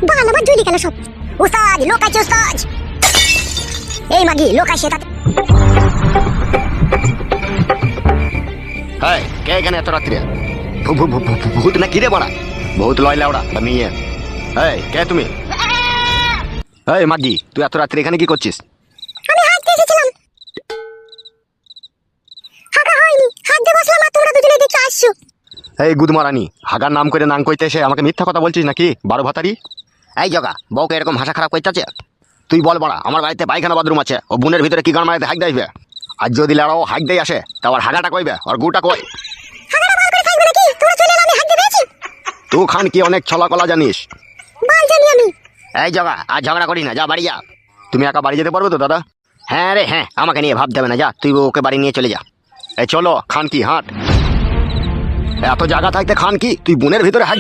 বাল আমার জ্বলি গেল সব। উস্তাদ লোক আছে উস্তাদ। এই মাগি লোক আছে তাতে। হ্যাঁ কে এখানে এত রাত্রে? ভূত না কি রে বড়া? বহুত লয় লাউড়া আমি। হ্যাঁ কে তুমি? এই মাগি তুই এত রাত্রে এখানে কি করছিস? আমি হাঁটতে এসেছিলাম। হাগা হয়নি, হাঁটতে বসলাম আর তোমরা দুজনে দেখে আসছো। এই গুদমারানি, হাগার নাম করে নাং কইতে এসে আমাকে মিথ্যা কথা বলছিস নাকি? 12 ভাতারি। এই জগা বউকে এরকম ভাষা খারাপ কইতাছে? তুই বল বড়া, আমার বাড়িতে পায়খানা বাথরুম আছে, ও বুনের ভিতরে কি গান মারাতে হাইক দেবে? আর যদি লাড়াও হাইক দেই আসে তা আর হাগাটা কইবে আর গুটা কই? হাগাটা বার করে খাইবে নাকি? তোমরা চলে এলে আমি হাঁটতে পেয়েছি। তুই খান কি অনেক ছলা কলা জানিস? বাল জানি আমি। এই জগা আর ঝগড়া করি না, যা বাড়ি যা। তুমি একা বাড়ি যেতে পারবে তো দাদা? হ্যাঁ রে হ্যাঁ, আমাকে নিয়ে ভাবতে হবে না, যা তুই ওকে বাড়ি নিয়ে চলে যা। এই চলো খান কি হাঁট। এত জায়গা থাকতে খান কি তুই বুনের ভিতরে হাঁক